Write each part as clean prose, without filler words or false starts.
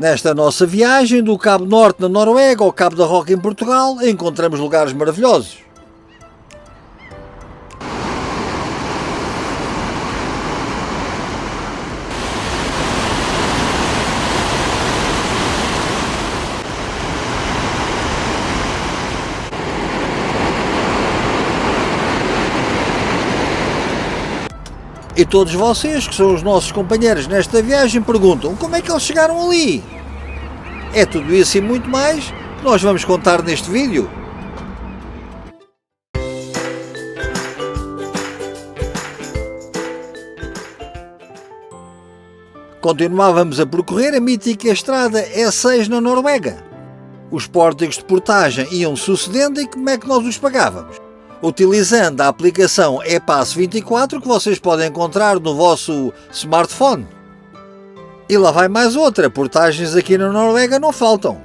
Nesta nossa viagem do Cabo Norte na Noruega ao Cabo da Roca em Portugal, encontramos lugares maravilhosos. E todos vocês, que são os nossos companheiros nesta viagem, perguntam como é que eles chegaram ali? É tudo isso e muito mais que nós vamos contar neste vídeo. Continuávamos a percorrer a mítica estrada E6 na Noruega. Os pórtigos de portagem iam sucedendo e como é que nós os pagávamos? Utilizando a aplicação ePass24 que vocês podem encontrar no vosso smartphone. E lá vai mais outra, portagens aqui na Noruega não faltam.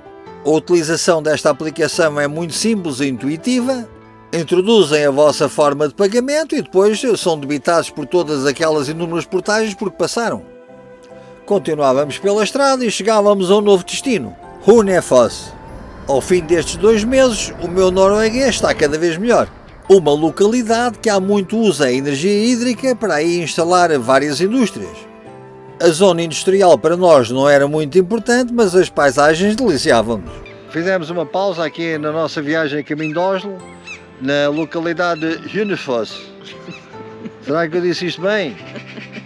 A utilização desta aplicação é muito simples e intuitiva. Introduzem a vossa forma de pagamento e depois são debitados por todas aquelas inúmeras portagens por que passaram. Continuávamos pela estrada e chegávamos a um novo destino, Hønefoss. Ao fim destes 2 meses, o meu norueguês está cada vez melhor. Uma localidade que há muito usa a energia hídrica para aí instalar várias indústrias. A zona industrial para nós não era muito importante, mas as paisagens deliciavam-nos. Fizemos uma pausa aqui na nossa viagem a caminho de Oslo, na localidade de Hønefoss. Será que eu disse isto bem?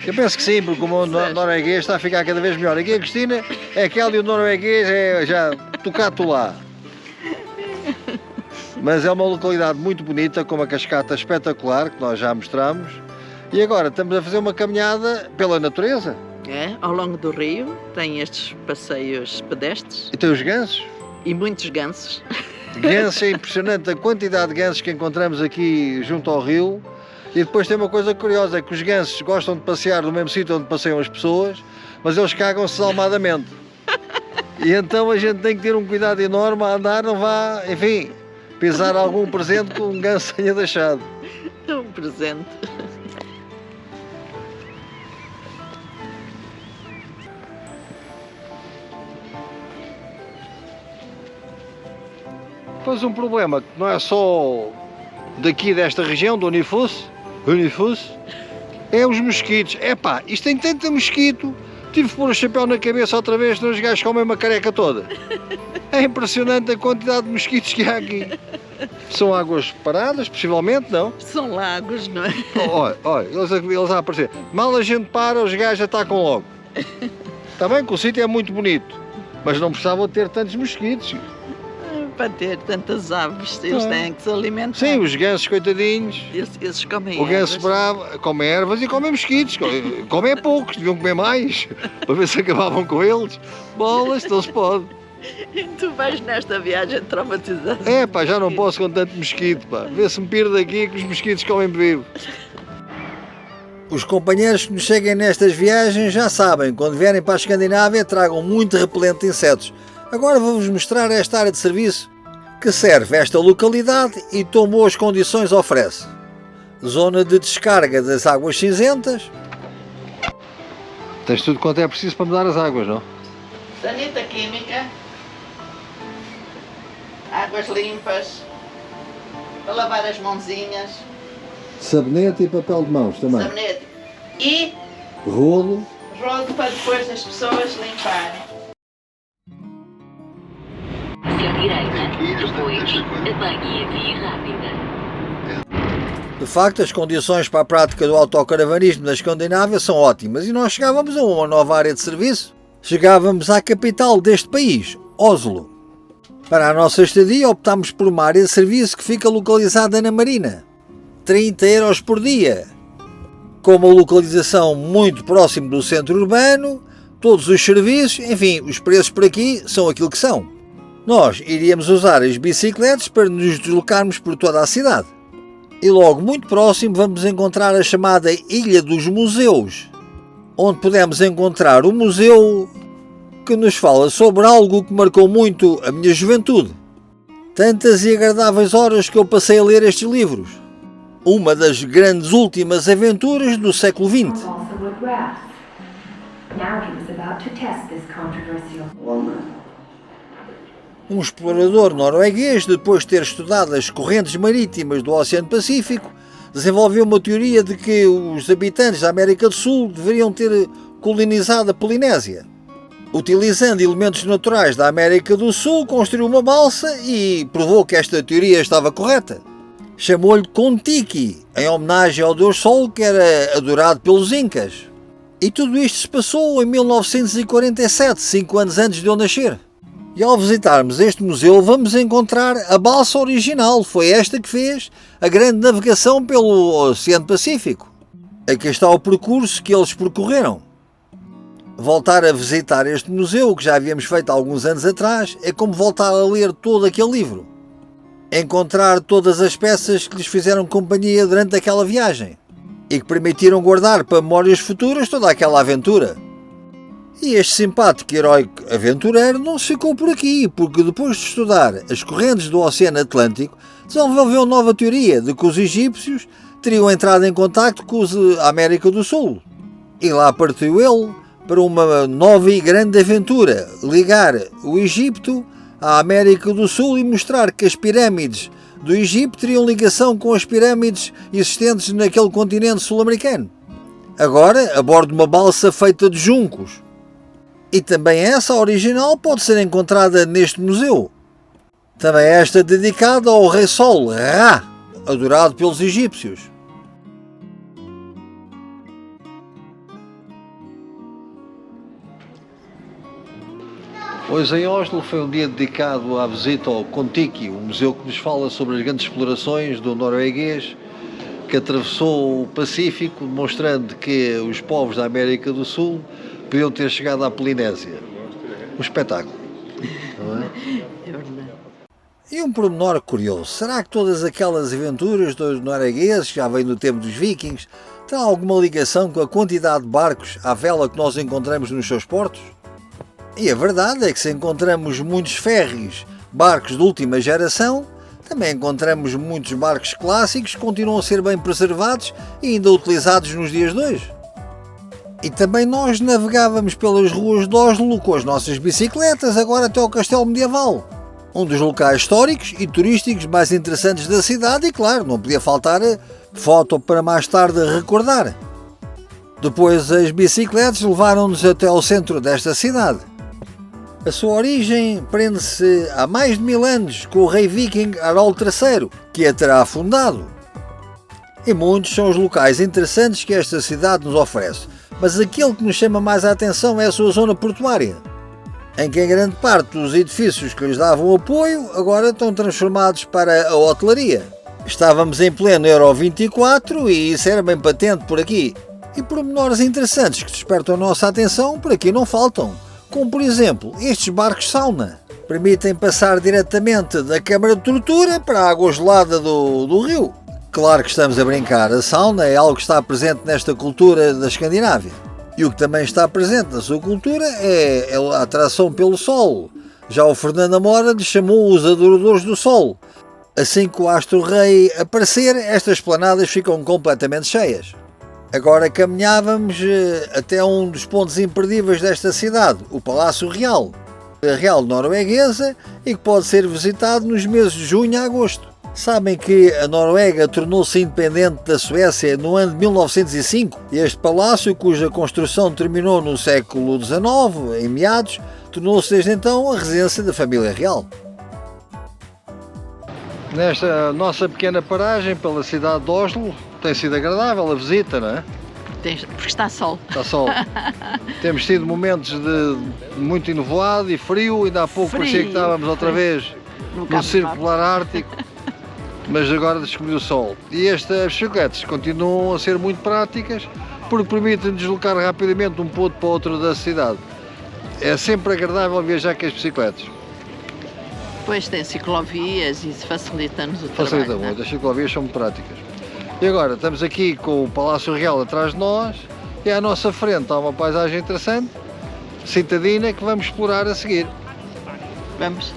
Eu penso que sim, porque o meu norueguês está a ficar cada vez melhor. Aqui a Cristina é aquela e o norueguês é já tocato lá. Mas é uma localidade muito bonita, com uma cascata espetacular, que nós já mostramos. E agora estamos a fazer uma caminhada pela natureza. É, ao longo do rio, tem estes passeios pedestres. E tem os gansos. E muitos gansos. Gansos, é impressionante a quantidade de gansos que encontramos aqui junto ao rio. E depois tem uma coisa curiosa, é que os gansos gostam de passear no mesmo sítio onde passeiam as pessoas, mas eles cagam-se desalmadamente. E então a gente tem que ter um cuidado enorme a andar, não vá, enfim, pisar algum presente que um ganso tenha deixado. É um presente. Pois um problema que não é só daqui desta região, do Hønefoss, é os mosquitos. Epá, isto tem tanto mosquito, tive que pôr o chapéu na cabeça outra vez, senão os gajos comem uma careca toda. É impressionante a quantidade de mosquitos que há aqui. São águas paradas, possivelmente, não? São lagos, não é? Olha, eles a aparecer. Mal a gente para, os gajos atacam logo. Está bem que o sítio é muito bonito, mas não precisavam ter tantos mosquitos. Para ter tantas aves, eles têm que se alimentar. Sim, os gansos, coitadinhos. Eles comem o ganso bravo come ervas e come mosquitos. Comem é poucos, deviam comer mais, para ver se acabavam com eles. Bolas, não se pode. Tu vais nesta viagem traumatizado. É pá, já não posso com tanto mosquito, pá. Vê se me piro daqui que os mosquitos comem vivo. Os companheiros que nos cheguem nestas viagens já sabem, quando vierem para a Escandinávia tragam muito repelente de insetos. Agora vou-vos mostrar esta área de serviço que serve esta localidade e tão boas condições oferece. Zona de descarga das águas cinzentas. Tens tudo quanto é preciso para mudar as águas, não? Sanita química, águas limpas, para lavar as mãozinhas. Sabonete e papel de mãos também. Sabonete e rolo para depois as pessoas limparem. À direita, depois apanhe a via rápida. De facto, as condições para a prática do autocaravanismo na Escandinávia são ótimas e nós chegávamos a uma nova área de serviço. Chegávamos à capital deste país, Oslo. Para a nossa estadia optámos por uma área de serviço que fica localizada na Marina. 30 € por dia. Com uma localização muito próximo do centro urbano, todos os serviços, enfim, os preços por aqui são aquilo que são. Nós iríamos usar as bicicletas para nos deslocarmos por toda a cidade. E logo muito próximo vamos encontrar a chamada Ilha dos Museus, onde podemos encontrar um museu que nos fala sobre algo que marcou muito a minha juventude. Tantas e agradáveis horas que eu passei a ler estes livros. Uma das grandes últimas aventuras do século XX. Now he was about to test this controversial. Um explorador norueguês, depois de ter estudado as correntes marítimas do Oceano Pacífico, desenvolveu uma teoria de que os habitantes da América do Sul deveriam ter colonizado a Polinésia. Utilizando elementos naturais da América do Sul, construiu uma balsa e provou que esta teoria estava correta. Chamou-lhe Kon-Tiki, em homenagem ao Deus Sol que era adorado pelos Incas. E tudo isto se passou em 1947, 5 anos antes de eu nascer. E ao visitarmos este museu vamos encontrar a balsa original, foi esta que fez a grande navegação pelo Oceano Pacífico. Aqui está o percurso que eles percorreram. Voltar a visitar este museu, que já havíamos feito há alguns anos atrás, é como voltar a ler todo aquele livro. Encontrar todas as peças que lhes fizeram companhia durante aquela viagem e que permitiram guardar para memórias futuras toda aquela aventura. E este simpático e heróico aventureiro não se ficou por aqui, porque depois de estudar as correntes do Oceano Atlântico, desenvolveu nova teoria de que os egípcios teriam entrado em contacto com os América do Sul. E lá partiu ele para uma nova e grande aventura, ligar o Egito à América do Sul e mostrar que as pirâmides do Egito teriam ligação com as pirâmides existentes naquele continente sul-americano. Agora, a bordo de uma balsa feita de juncos. E também essa original pode ser encontrada neste museu. Também esta dedicada ao Rei Sol, Ra, adorado pelos egípcios. Hoje em Oslo foi um dia dedicado à visita ao Kon-Tiki, um museu que nos fala sobre as grandes explorações do norueguês que atravessou o Pacífico, demonstrando que os povos da América do Sul podiam ter chegado à Polinésia. Um espetáculo. Não é? É verdade. E um pormenor curioso, será que todas aquelas aventuras dos noruegueses, que já vêm do tempo dos vikings, têm alguma ligação com a quantidade de barcos à vela que nós encontramos nos seus portos? E a verdade é que se encontramos muitos ferries, barcos de última geração, também encontramos muitos barcos clássicos que continuam a ser bem preservados e ainda utilizados nos dias de hoje. E também nós navegávamos pelas ruas de Oslo com as nossas bicicletas, agora até ao Castelo Medieval, um dos locais históricos e turísticos mais interessantes da cidade e, claro, não podia faltar a foto para mais tarde recordar. Depois as bicicletas levaram-nos até ao centro desta cidade. A sua origem prende-se há mais de 1000 anos com o rei viking Harald III, que a terá fundado. E muitos são os locais interessantes que esta cidade nos oferece, mas aquele que nos chama mais a atenção é a sua zona portuária, em que em grande parte dos edifícios que lhes davam apoio agora estão transformados para a hotelaria. Estávamos em pleno Euro 24 e isso era bem patente por aqui. E pormenores interessantes que despertam a nossa atenção por aqui não faltam. Como por exemplo, estes barcos sauna permitem passar diretamente da câmara de tortura para a água gelada do rio. Claro que estamos a brincar, a sauna é algo que está presente nesta cultura da Escandinávia. E o que também está presente na sua cultura é a atração pelo sol. Já o Fernando Amora lhe chamou os adoradores do sol. Assim que o astro-rei aparecer, estas esplanadas ficam completamente cheias. Agora caminhávamos até um dos pontos imperdíveis desta cidade, o Palácio Real, a Real Norueguesa, e que pode ser visitado nos meses de junho a agosto. Sabem que a Noruega tornou-se independente da Suécia no ano de 1905? Este palácio, cuja construção terminou no século XIX, em meados, tornou-se desde então a residência da família real. Nesta nossa pequena paragem pela cidade de Oslo, tem sido agradável a visita, não é? Porque está sol. Está sol. Temos tido momentos de muito enevoado e frio, ainda há pouco parecia que estávamos outra vez no Círculo Polar Ártico, mas agora descobriu o sol. E estas bicicletas continuam a ser muito práticas porque permitem deslocar rapidamente de um ponto para outro da cidade. É sempre agradável viajar com as bicicletas. Depois tem ciclovias e isso facilita-nos o Facilita trabalho. muito, as ciclovias são muito práticas. E agora estamos aqui com o Palácio Real atrás de nós e à nossa frente há uma paisagem interessante, citadina, que vamos explorar a seguir. Vamos.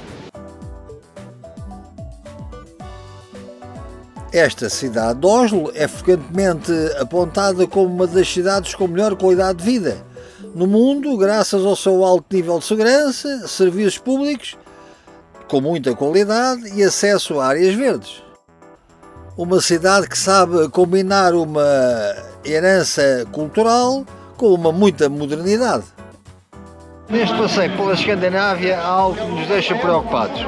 Esta cidade de Oslo é frequentemente apontada como uma das cidades com melhor qualidade de vida, no mundo, graças ao seu alto nível de segurança, serviços públicos com muita qualidade e acesso a áreas verdes. Uma cidade que sabe combinar uma herança cultural com uma muita modernidade. Neste passeio pela Escandinávia há algo que nos deixa preocupados.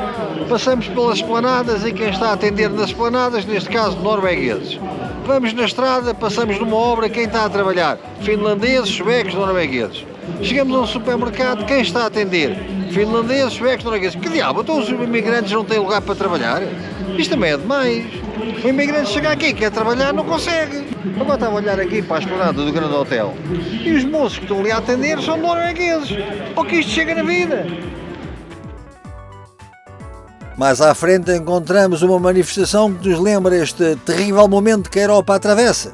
Passamos pelas esplanadas e quem está a atender nas esplanadas, neste caso noruegueses. Vamos na estrada, passamos numa obra, quem está a trabalhar? Finlandeses, suecos, noruegueses. Chegamos a um supermercado, quem está a atender? Finlandeses, suecos, noruegueses. Que diabo, então os imigrantes não têm lugar para trabalhar? Isto também é demais. O imigrante chega aqui, quer trabalhar, não consegue. Agora estava a olhar aqui para a esplanada do grande hotel e os moços que estão ali a atender são noruegueses. O que isto chega na vida? Mais à frente encontramos uma manifestação que nos lembra este terrível momento que a Europa atravessa.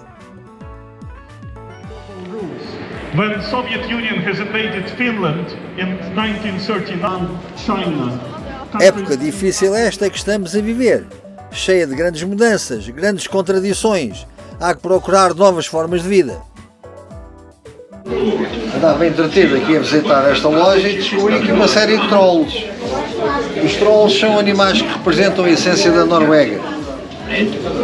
When the Soviet Union has invaded Finland in 1939, China. Época difícil esta que estamos a viver, cheia de grandes mudanças, grandes contradições. Há que procurar novas formas de vida. Andava entretido aqui a visitar esta loja e descobri aqui uma série de trolls. Os trolls são animais que representam a essência da Noruega.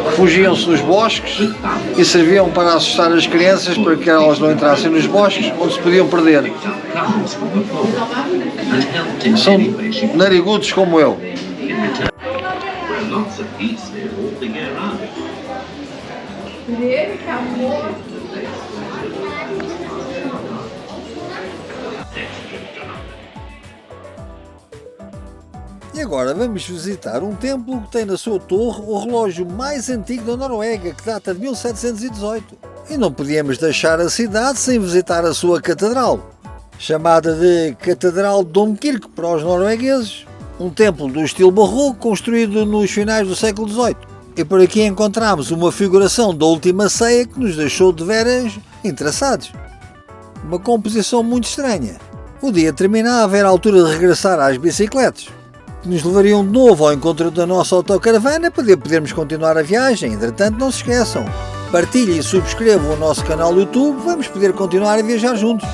Refugiam-se nos bosques e serviam para assustar as crianças para que elas não entrassem nos bosques onde se podiam perder. São narigudos como eu. E agora vamos visitar um templo que tem na sua torre o relógio mais antigo da Noruega, que data de 1718. E não podíamos deixar a cidade sem visitar a sua catedral, chamada de Catedral de Domkirke para os noruegueses, um templo do estilo barroco construído nos finais do século XVIII. E por aqui encontramos uma figuração da Última Ceia que nos deixou de veras interessados. Uma composição muito estranha. O dia terminava, era a altura de regressar às bicicletas, que nos levariam de novo ao encontro da nossa autocaravana para podermos continuar a viagem. Entretanto, não se esqueçam, partilhem e subscrevam o nosso canal do YouTube, vamos poder continuar a viajar juntos.